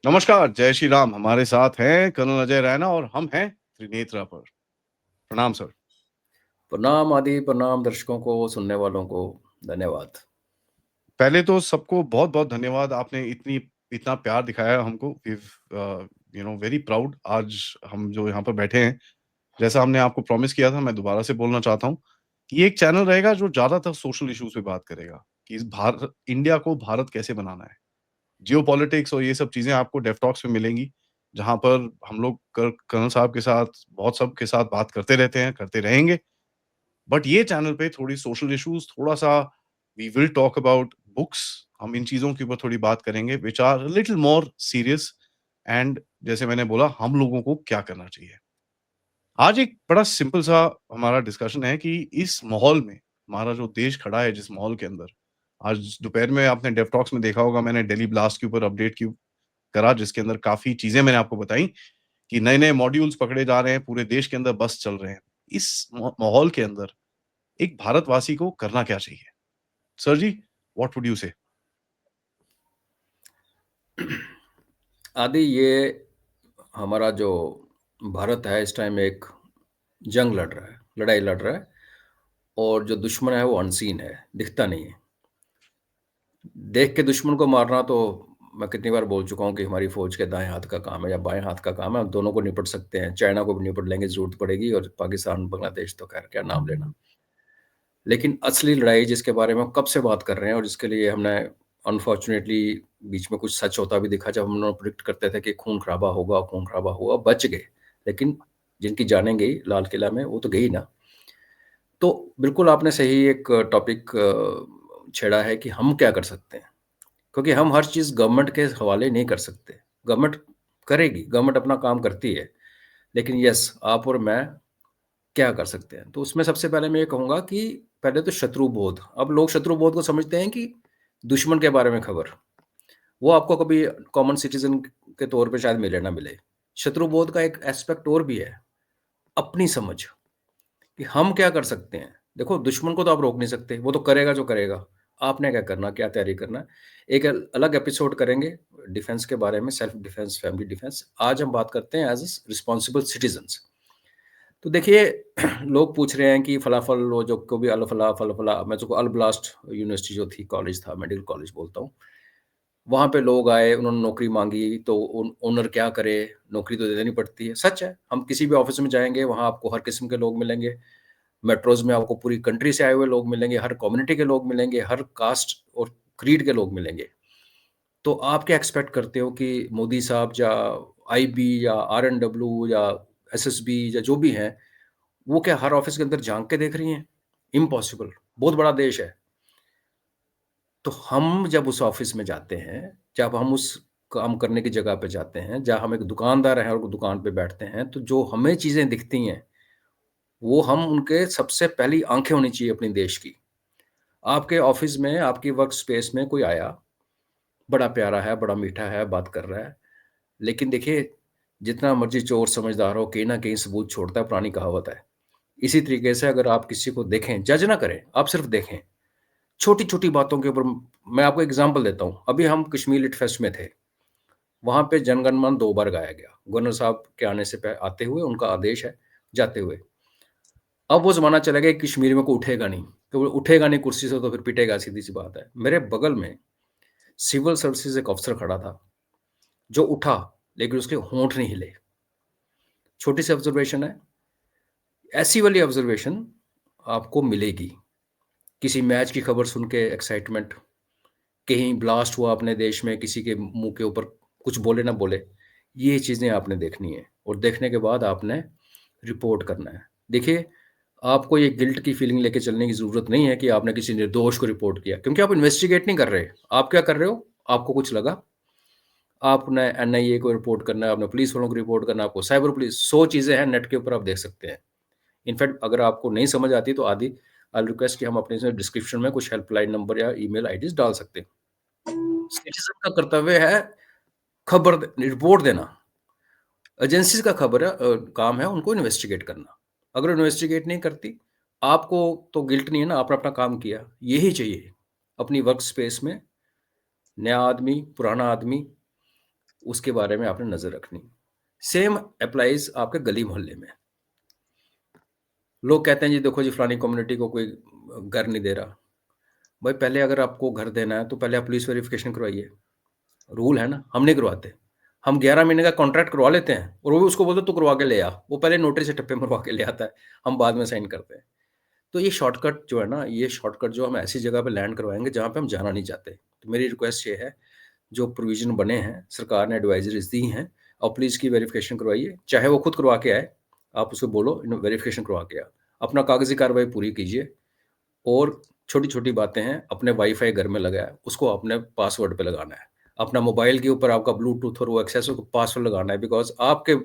नमस्कार, जय श्री राम। हमारे साथ हैं कर्नल अजय रैना और हम हैं त्रिनेत्रा पर। प्रणाम सर। प्रणाम आदि, प्रणाम दर्शकों को, सुनने वालों को, धन्यवाद। पहले तो सबको बहुत-बहुत धन्यवाद, आपने इतना प्यार दिखाया हमको। वेरी प्राउड आज हम जो यहाँ पर बैठे हैं। जैसा हमने आपको प्रॉमिस किया था, मैं दोबारा से बोलना चाहता हूँ, ये एक चैनल रहेगा जो ज़्यादातर सोशल इश्यूज़ पे बात करेगा कि इस भार इंडिया को भारत कैसे बनाना है। जियोपॉलिटिक्स और ये सब चीज़ें आपको डेफ टॉक्स में मिलेंगी, जहाँ पर हम लोग कर्नल साहब के साथ, बहुत सबके साथ बात करते रहते हैं, करते रहेंगे। बट ये चैनल पे थोड़ी सोशल इश्यूज़, थोड़ा-सा we will talk about books. हम इन चीज़ों के ऊपर थोड़ी बात करेंगे which are little more serious and जैसे मैंने बोला हम लोगों को क्या करना चाहिए। आज एक बड़ा सिंपल सा हमारा डिस्कशन है कि इस माहौल में हमारा जो देश खड़ा है जिस माहौल के अंदर, आज दोपहर में आपने डेव टॉक्स में देखा होगा मैंने दिल्ली ब्लास्ट के ऊपर अपडेट क्यों करा जिसके अंदर काफ़ी चीज़ें मैंने आपको बताई कि नए-नए मॉड्यूल्स पकड़े जा रहे हैं, पूरे देश के अंदर बस चल रहे हैं। इस माहौल के अंदर एक भारतवासी को करना क्या चाहिए? Sir ji, what would you say? आदि, ये हमारा जो भारत है इस टाइम एक जंग लड़ रहा है, लड़ाई लड़ रहा है, और जो दुश्मन है वो अनसीन है, दिखता नहीं है। देख के दुश्मन को मारना तो मैं कितनी बार बोल चुका हूँ कि हमारी फौज के दाएं हाथ का काम है या बाएं हाथ का काम है। हम दोनों को निपट सकते हैं, चाइना को भी निपट लेंगे, जरूरत पड़ेगी, और पाकिस्तान, बांग्लादेश तो खैर क्या नाम लेना। लेकिन असली लड़ाई जिसके बारे में हम कब से बात कर रहे हैं और जिसके लिए हमने अनफॉर्चुनेटली बीच में कुछ सच होता भी दिखा, जब हम लोग प्रिडिक्ट करते थे कि खून खराबा होगा, खून खराबा हुआ, बच गए। लेकिन जिनकी जानें गई लाल किला में, वो तो गई ना। तो बिल्कुल आपने सही एक टॉपिक छेड़ा है कि हम क्या कर सकते हैं, क्योंकि हम हर चीज़ गवर्नमेंट के हवाले नहीं कर सकते। गवर्नमेंट करेगी, गवर्नमेंट अपना काम करती है, लेकिन यस, आप और मैं क्या कर सकते हैं? तो उसमें सबसे पहले मैं ये कहूँगा कि पहले तो शत्रुबोध। अब लोग शत्रुबोध को समझते हैं कि दुश्मन के बारे में खबर। वो आपको कभी कॉमन सिटीज़न के तौर पे शायद मिले ना मिले। शत्रुबोध का एक एस्पेक्ट और भी है, अपनी समझ, कि हम क्या कर सकते हैं। देखो, दुश्मन को तो आप रोक नहीं सकते, वो तो करेगा जो करेगा। आपने क्या करना, क्या तैयारी करना है, एक अलग एपिसोड करेंगे डिफेंस के बारे में, सेल्फ डिफेंस, फैमिली डिफेंस। आज हम बात करते हैं एज़ अ रिस्पॉन्सिबल सिटीज़न्स। तो देखिए, लोग पूछ रहे हैं कि फलाफल, वो जो कभी अल-फला, फल-फला, मैं तो अल-ब्लास्ट यूनिवर्सिटी जो थी, कॉलेज था, मेडिकल कॉलेज बोलता हूँ। वहाँ पे लोग आए, उन्होंने नौकरी माँगी, तो ओनर क्या करे, नौकरी तो दे देनी पड़ती है। सच है, हम किसी भी ऑफ़िस में जाएँगे, वहाँ आपको हर किस्म के लोग मिलेंगे। मेट्रोज़ में आपको पूरी कंट्री से आए हुए लोग मिलेंगे, हर कम्युनिटी के लोग मिलेंगे, हर कास्ट और क्रीड के लोग मिलेंगे। तो आप क्या एक्सपेक्ट करते हो कि मोदी साहब या आईबी या आरएनडब्ल्यू या एसएसबी या जो भी हैं, वो क्या हर ऑफिस के अंदर झाँक के देख रही हैं? इम्पॉसिबल, बहुत बड़ा देश है। तो हम जब उस ऑफिस में जाते हैं, जब हम उस काम करने की जगह पे जाते हैं, जहाँ हम एक दुकानदार हैं और दुकान पे बैठते हैं, तो जो हमें चीज़ें दिखती हैं, वो हम उनके सबसे पहली आँखें होनी चाहिए अपने देश की। आपके ऑफिस में, आपकी वर्क स्पेस में कोई आया, बड़ा प्यारा है, बड़ा मीठा है, बात कर रहा है, लेकिन देखिए, जितना मर्ज़ी चोर समझदार हो, कहीं न कहीं सबूत छोड़ता है, पुरानी कहावत है। इसी तरीके से अगर आप किसी को देखें, जज ना करें, आप सिर्फ़ देखें। छोटी-छोटी बातों के ऊपर मैं आपको एग्ज़ाम्पल देता हूँ। अभी हम कश्मीर लिट फेस्ट में थे। वहाँ पे जन गण मन 2 बार गाया गया। गवर्नर साहब के आने से आते हुए, उनका आदेश है, जाते हुए। अब वो ज़माना चला गया कि कश्मीर में कोई उठेगा नहीं, तो वो उठेगा नहीं कुर्सी से तो फिर पिटेगा, सीधी-सी बात है। मेरे बगल में सिविल सर्विसेज़ एक अफ़सर खड़ा था, जो उठा, लेकिन उसके होंठ नहीं हिले। छोटी-सी ऑब्ज़र्वेशन है। ऐसी वाली ऑब्ज़र्वेशन आपको मिलेगी। किसी मैच की खबर सुन के एक्साइटमेंट, कहीं ब्लास्ट हुआ अपने देश में, किसी के मुँह के ऊपर कुछ बोले ना बोले, ये चीज़ें आपने देखनी है, और देखने के बाद आपने रिपोर्ट करना है। देखिए, आपको ये गिल्ट की फीलिंग लेके चलने की ज़रूरत नहीं है कि आपने किसी निर्दोष को रिपोर्ट किया, क्योंकि आप इन्वेस्टिगेट नहीं कर रहे। आप क्या कर रहे हो? आपको कुछ लगा, आपने एनआईए को रिपोर्ट करना है, आपने पुलिस वालों को रिपोर्ट करना है, आपको साइबर पुलिस, 100 चीज़ें हैं नेट के ऊपर, आप देख सकते हैं। इनफैक्ट अगर आपको नहीं समझ आती तो आदि, आई विल रिक्वेस्ट कि हम अपने इसमें डिस्क्रिप्शन में कुछ हेल्पलाइन नंबर या ईमेल आईडीज़ डाल सकते हैं। सिटीज़न का कर्तव्य है खबर रिपोर्ट देना। एजेंसीज़ का काम है उनको इन्वेस्टिगेट करना। अगर इन्वेस्टिगेट नहीं करती, आपको तो गिल्ट नहीं है ना, आपने अपना काम किया। यही चाहिए अपनी वर्क स्पेस में, नया आदमी, पुराना आदमी, उसके बारे में आपने नज़र रखनी। सेम एप्लाइज़ आपके गली मोहल्ले में। लोग कहते हैं जी देखो जी फलानी कम्युनिटी को कोई घर नहीं दे रहा। भाई पहले अगर आपको घर देना है तो पहले आप पुलिस वेरिफिकेशन करवाइए। रूल है ना, हम नहीं करवाते। हम 11 महीने का कॉन्ट्रैक्ट करवा लेते हैं और वो भी उसको बोलते तू करवा के ले आ। वो पहले नोटरी से टप्पे मरवा के ले आता है, हम बाद में साइन करते हैं। तो ये शॉर्टकट जो है ना, ये शॉर्टकट जो हम ऐसी जगह पे लैंड करवाएँगे जहाँ पे हम जाना नहीं चाहते। तो मेरी रिक्वेस्ट ये है, जो प्रोविज़न बने हैं, सरकार ने एडवाइज़रीज़ दी हैं, आप प्लीज़ इसकी वेरिफ़िकेशन करवाइए। चाहे वो खुद करवा के आए, आप उसे बोलो इन वेरिफ़िकेशन करवा के आ। अपना कागज़ी कार्रवाई पूरी कीजिए और छोटी-छोटी बातें हैं, अपने वाईफ़ाई घर में लगा है, उसको अपने पासवर्ड पे लगाना है। अपना मोबाइल के ऊपर आपका ब्लूटूथ और वो एक्सेस हो, पासवर्ड लगाना है बिकॉज़ आपके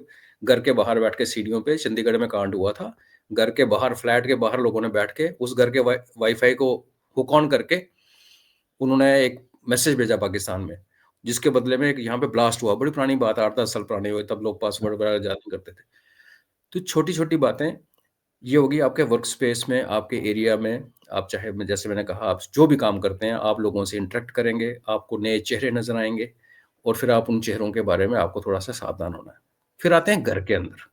घर के बाहर बैठ के सीढ़ियों पे चंडीगढ़ में कांड हुआ था। घर के बाहर, फ्लैट के बाहर लोगों ने बैठ के उस घर के वाईफ़ाई को हुक ऑन करके उन्होंने एक मैसेज भेजा पाकिस्तान में, जिसके बदले में एक यहाँ पे ब्लास्ट हुआ। बड़ी पुरानी बात है, 8-10 साल पुरानी हुई, तब लोग पासवर्ड वगैरह जारी करते थे। तो छोटी-छोटी बातें ये होगी आपके वर्क स्पेस में, आपके एरिया में, आप चाहे मैं जैसे मैंने कहा आप जो भी काम करते हैं, आप लोगों से इंटरैक्ट करेंगे, आपको नए चेहरे नज़र आएँगे और फिर आप उन चेहरों के बारे में आपको थोड़ा-सा सावधान होना है। फिर आते हैं घर के अंदर।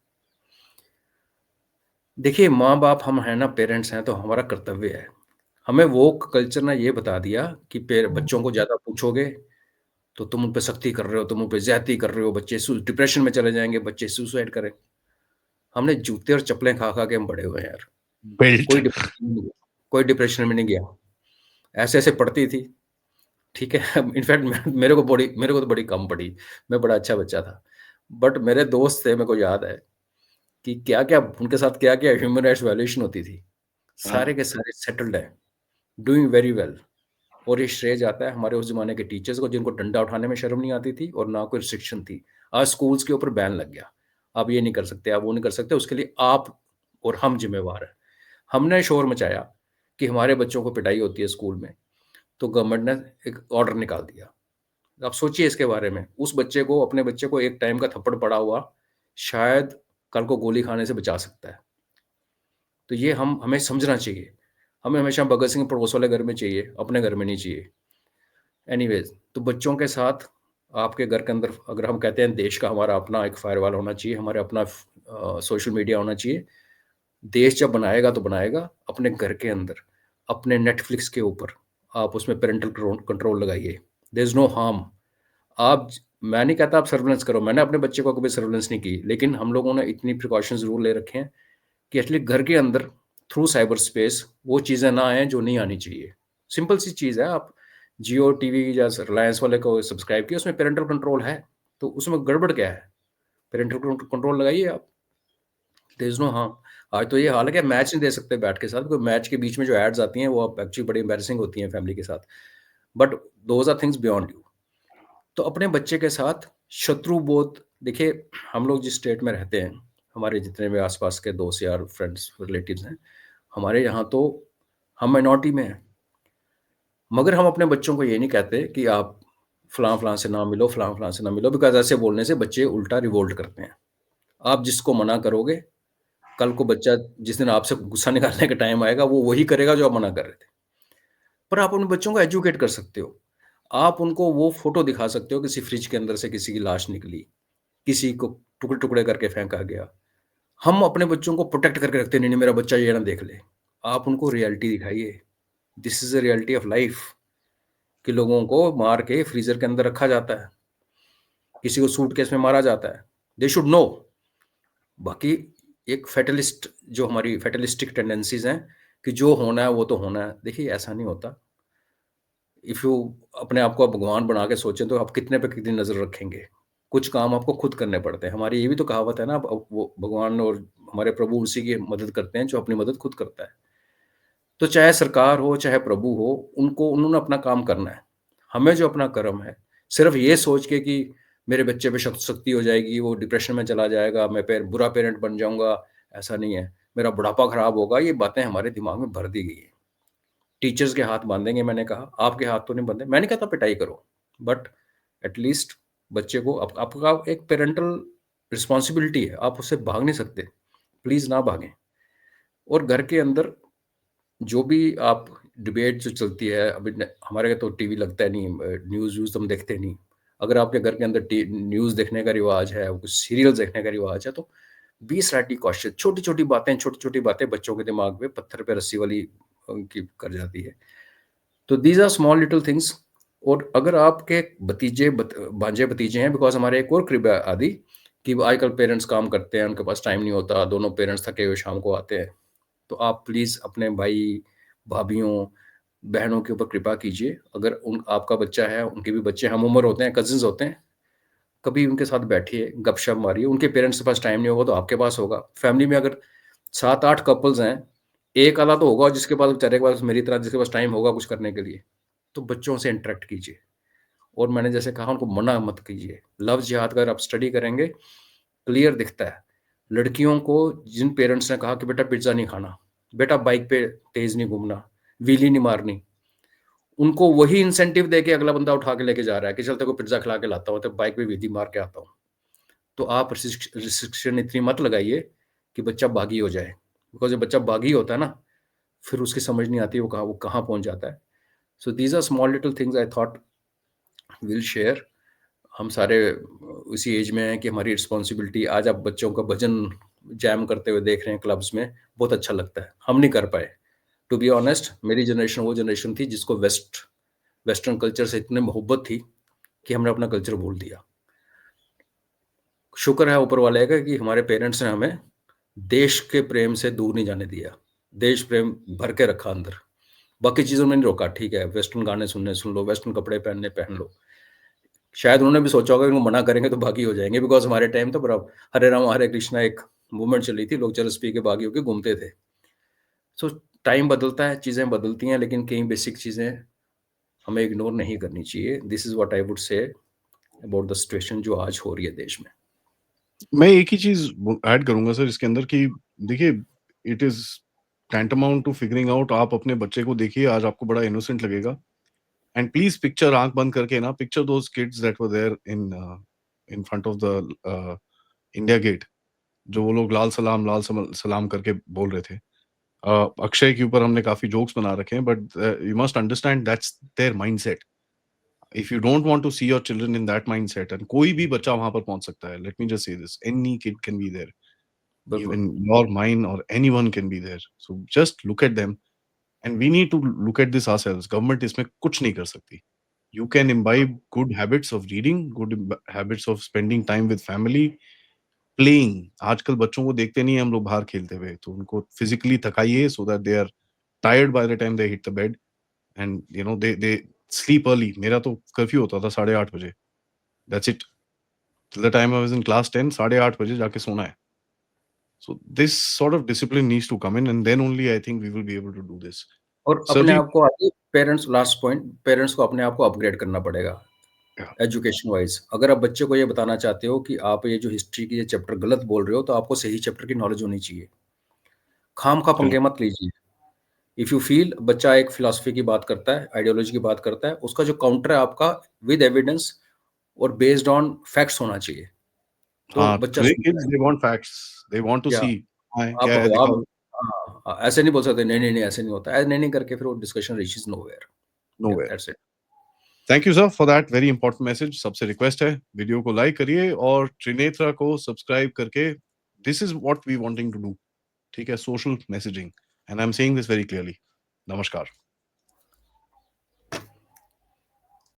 देखिए, माँ-बाप हम हैं ना, पेरेंट्स हैं, तो हमारा कर्तव्य है। हमें वो कल्चर ने ये बता दिया कि बच्चों को ज़्यादा पूछोगे, तो तुम उन पे सख्ती कर रहे हो, तुम उन पे ज़्यादती कर रहे हो, बच्चे डिप्रेशन में चले जाएँगे, बच्चे सुसाइड करें। हमने जूते और चप्पलें खा-खा के हम बड़े हुए हैं यार। बेल्ट। कोई डिप्रेशन में नहीं गया, कोई डिप्रेशन में नहीं गया। ऐसे-ऐसे पड़ती थी, ठीक है? इनफैक्ट मेरे को तो बड़ी कम पड़ी, मैं बड़ा अच्छा बच्चा था। बट मेरे दोस्त थे, मेरे को याद है कि क्या-क्या उनके साथ क्या-क्या ह्यूमन राइट्स वायलेशन होती थी। हाँ, सारे के सारे सेटल्ड हैं, डूइंग वेरी वेल और ये श्रेय जाता है हमारे उस ज़माने के टीचर्स को जिनको डंडा उठाने में शर्म नहीं आती थी और ना कोई रिस्ट्रिक्शन थी। आज स्कूल्स के ऊपर बैन लग गया। आप ये नहीं कर सकते, आप वो नहीं कर सकते, उसके लिए आप और हम ज़िम्मेवार हैं। हमने शोर मचाया कि हमारे बच्चों को पिटाई होती है स्कूल में, तो गवर्नमेंट ने एक ऑर्डर निकाल दिया। आप सोचिए इसके बारे में, उस बच्चे को, अपने बच्चे को एक टाइम का थप्पड़ पड़ा हुआ, शायद कल को गोली खाने से बचा सकता है। तो ये हम हमें समझना चाहिए। हमें हमेशा भगत सिंह पड़ोस वाले घर में चाहिए, अपने घर में नहीं चाहिए। एनीवेज़, तो बच्चों के साथ आपके घर के अंदर अगर हम कहते हैं देश का हमारा अपना एक फ़ायरवॉल होना चाहिए, हमारे अपना सोशल मीडिया होना चाहिए। देश जब बनाएगा तो बनाएगा अपने घर के अंदर, अपने नेटफ्लिक्स के ऊपर आप उसमें पैरेंटल कंट्रोल लगाइए। There is no harm. आप ज मैं नहीं कहता आप सर्विलेंस करो, मैंने अपने बच्चे को कभी सर्विलेंस नहीं की, लेकिन हम लोगों ने इतनी प्रिकॉशंस ज़रूर ले रखे हैं कि एटलीस्ट घर के अंदर थ्रू साइबर स्पेस वो चीज़ें ना आएँ जो नहीं आनी चाहिए। सिंपल सी चीज़ है, आप जियो टीवी या रिलायंस वाले को सब्सक्राइब किया, उसमें पैरेंटल कंट्रोल है, तो उसमें गड़बड़ क्या है? पैरेंटल कंट्रोल लगाइए आप, देयर इज़ नो हार्म। आज तो ये हाल है कि मैच नहीं दे सकते बैट के साथ, क्योंकि मैच के बीच में जो एड्स आती हैं, वो एक्चुअली बड़ी एम्बैरेसिंग होती हैं फैमिली के साथ। But those are things beyond you. तो अपने बच्चे के साथ शत्रुबोध देखिए, हम लोग जिस स्टेट में रहते हैं, हमारे जितने भी आस-पास के दोस्त यार, फ्रेंड्स, रिलेटिव्स हैं, हमारे यहाँ तो हम माइनॉरिटी में हैं। मगर हम अपने बच्चों को ये नहीं कहते कि आप फलाँ-फलाँ से ना मिलो, फलाँ-फलाँ से ना मिलो, बिकॉज़ ऐसे बोलने से बच्चे उल्टा रिवोल्ट करते हैं। आप जिसको मना करोगे, कल को बच्चा जिस दिन आपसे गुस्सा निकालने का टाइम आएगा, वो वही करेगा जो आप मना कर रहे थे। पर आप उन बच्चों को एजुकेट कर सकते हो। आप उनको वो फ़ोटो दिखा सकते हो, किसी फ्रिज के अंदर से किसी की लाश निकली, किसी को टुकड़े-टुकड़े करके फेंका गया। हम अपने बच्चों को प्रोटेक्ट करके रखते हैं, नहीं, नहीं मेरा बच्चा ये ना देख ले। आप उनको रियलिटी दिखाइए। This is the reality of life कि लोगों को मार के फ्रीज़र के अंदर रखा जाता है, किसी को सूटकेस में मारा जाता है। They should know. बाकी एक फैटलिस्ट जो हमारी फैटलिस्टिक टेंडेंसीज़ हैं कि जो होना है वो तो होना है। देखिए ऐसा नहीं होता। इफ यू अपने आप को आप भगवान बना के सोचें तो आप कितने पे कितनी नज़र रखेंगे। कुछ काम आपको खुद करने पड़ते हैं। हमारी ये भी तो कहावत है ना, वो भगवान और हमारे प्रभु उसी की मदद करते हैं जो अपनी मदद खुद करता है। तो चाहे सरकार हो, चाहे प्रभु हो, उनको उन्होंने अपना काम करना है। हमें जो अपना कर्म है, सिर्फ़ ये सोच के कि मेरे बच्चे पे शक्ति हो जाएगी, वो डिप्रेशन में चला जाएगा, मैं बुरा पेरेंट बन जाऊँगा, ऐसा नहीं है। मेरा बुढ़ापा खराब होगा, ये बातें हमारे दिमाग में भर दी गई हैं। टीचर्स के हाथ बाँधेंगे, मैंने कहा, आपके हाथ तो नहीं बंधे। मैं नहीं कहता पिटाई करो, बट एट लीस्ट बच्चे को आपका एक पैरेंटल रिस्पॉन्सिबिलिटी है, आप उससे भाग नहीं सकते। प्लीज़ ना भागें। और घर के अंदर जो भी आप डिबेट जो चलती है, अभी न हमारे यहाँ तो टीवी लगता है नहीं, न्यूज़ व्यूज़ हम देखते नहीं। अगर आपके घर के अंदर न्यूज़ देखने का रिवाज है, कुछ सीरियल्स देखने का रिवाज है, तो बी स्लाइटली कॉशियस। छोटी-छोटी बातें बच्चों के दिमाग में पत्थर पे रस्सी वाली की कर जाती है। तो these are small little things. और अगर आपके भांजे-भतीजे हैं, बिकॉज़ हमारे एक और क्रिब है आदि, कि आजकल पेरेंट्स काम करते हैं, उनके पास टाइम नहीं होता, दोनों पेरेंट्स थके हुए शाम को आते हैं। तो आप प्लीज़ अपने भाई, भाभीयों, बहनों के ऊपर कृपा कीजिए। अगर उन आपका बच्चा है, उनके भी बच्चे हम उम्र होते हैं, कज़िन्स होते हैं, कभी उनके साथ बैठिए, गपशप मारिए। उनके पेरेंट्स के पास टाइम नहीं होगा तो आपके पास होगा। फैमिली में अगर 7-8 कपल्स हैं, एक आधा तो होगा जिसके पास, बेचारे के पास मेरी तरह जिसके पास टाइम होगा कुछ करने के लिए। तो बच्चों से इंटरैक्ट कीजिए। और मैंने जैसे कहा, उनको मना मत कीजिए। लव जिहाद अगर आप स्टडी करेंगे, क्लियर दिखता है। लड़कियों को जिन पेरेंट्स ने कहा कि बेटा पिज़्ज़ा नहीं खाना, बेटा बाइक पे तेज़ नहीं घूमना, व्हीली नहीं मारनी, उनको वही इंसेंटिव देके अगला बंदा उठा के लेके जा रहा है कि चल तेरे को पिज़्ज़ा खिला के लाता हूँ, तो बाइक पे व्हीली मार के आता हूँ। तो आप रिस्ट्रिक्शन इतनी मत लगाइए कि बच्चा बागी हो जाए। बिकॉज़ जब बच्चा बागी होता है ना, फिर उसकी समझ नहीं आती वो कहाँ पहुँच जाता है। So these are small little things I thought will share. हम सारे उसी एज में हैं कि हमारी रिस्पॉन्सिबिलिटी। आज आप बच्चों का भजन जैम करते हुए देख रहे हैं क्लब्स में, बहुत अच्छा लगता है। हम नहीं कर पाए। टू बी ऑनेस्ट, मेरी जनरेशन वो जनरेशन थी जिसको वेस्टर्न कल्चर से इतनी मोहब्बत थी कि हमने अपना कल्चर भूल दिया। शुक्र है ऊपर वाले का कि हमारे पेरेंट्स ने हमें देश के प्रेम से दूर नहीं जाने दिया। देश प्रेम भर के रखा अंदर। बाकी चीज़ों में नहीं रोका, ठीक है, वेस्टर्न गाने सुनने सुन लो, वेस्टर्न कपड़े पहनने पहन लो। शायद उन्होंने भी सोचा होगा कि इनको मना करेंगे तो बागी हो जाएँगे, बिकॉज़ हमारे टाइम तो बड़ा हरे राम हरे कृष्णा एक मूवमेंट चली थी, लोग चरस पी के बागी होके घूमते थे। सो टाइम बदलता है, चीज़ें बदलती हैं, लेकिन कई बेसिक चीज़ें हमें इग्नोर नहीं करनी चाहिए। This is what I would say about the situation जो आज हो रही है देश में। मैं एक ही चीज़ वो ऐड करूँगा सर इसके अंदर कि देखिए, it is tantamount to figuring out. आप अपने बच्चे को देखिए, आज आपको बड़ा इनोसेंट लगेगा, एंड प्लीज़ पिक्चर आँख बंद करके ना, picture those kids that were there in front of the India Gate, जो वो लोग लाल सलाम करके बोल रहे थे। अक्षय के ऊपर हमने काफ़ी जोक्स बना रखे हैं, but you must understand that's their mindset. If you don't want to see your children in that mindset, and कोई भी बच्चा वहाँ पर पहुँच सकता है, let me just say this, any kid can be there, बिल्कुल। even your, mine, or anyone can be there. So just look at them, and we need to look at this ourselves. Government इसमें कुछ नहीं कर सकती. You can imbibe good habits of reading, good habits of spending time with family, playing. आजकल बच्चों को देखते नहीं हैं हम लोग बाहर खेलते हुए, तो उनको physically थकाइए so that they are tired by the time they hit the bed, and you know they sleep early. मेरा तो कर्फ्यू होता था 8:30 बजे. That's it. Till the time I was in class 10, 8:30 बजे जाके सोना है. So this sort of discipline needs to come in, and then only I think we will be able to do this. और Sir अपने ji, आप को आगे parents, last point, parents को अपने आप को अपग्रेड करना पड़ेगा yeah, एजुकेशन वाइज़। अगर आप बच्चे को ये बताना चाहते हो कि आप ये जो हिस्ट्री की ये चैप्टर गलत बोल रहे हो, तो आपको सही चैप्टर की नॉलेज होनी चाहिए। खाम-खा पंगे correct. मत लीजिए। इफ यू फील बच्चा एक फिलॉसफी की बात करता है, आइडियोलॉजी की बात करता है, उसका जो काउंटर है आपका विद एविडेंस और बेस्ड ऑन फैक्ट्स होना चाहिए, तो हाँ, बच्चा today सुनता kids है। they want facts. They want to या see हाँ, आप क्या है आप दिखाओ. ऐसे नहीं बोल सकते, नहीं, नहीं, नहीं, ऐसे नहीं होता है, नहीं, नहीं करके फिर वो डिस्कशन रीचेस नोवेयर। या Nowhere. That's it. Thank you sir for that very important message. सबसे रिक्वेस्ट है, वीडियो को लाइक करिए और त्रिनेत्रा को सब्सक्राइब करके, this is what we wanting to do. ठीक है, social messaging, and I am saying this very clearly. नमस्कार.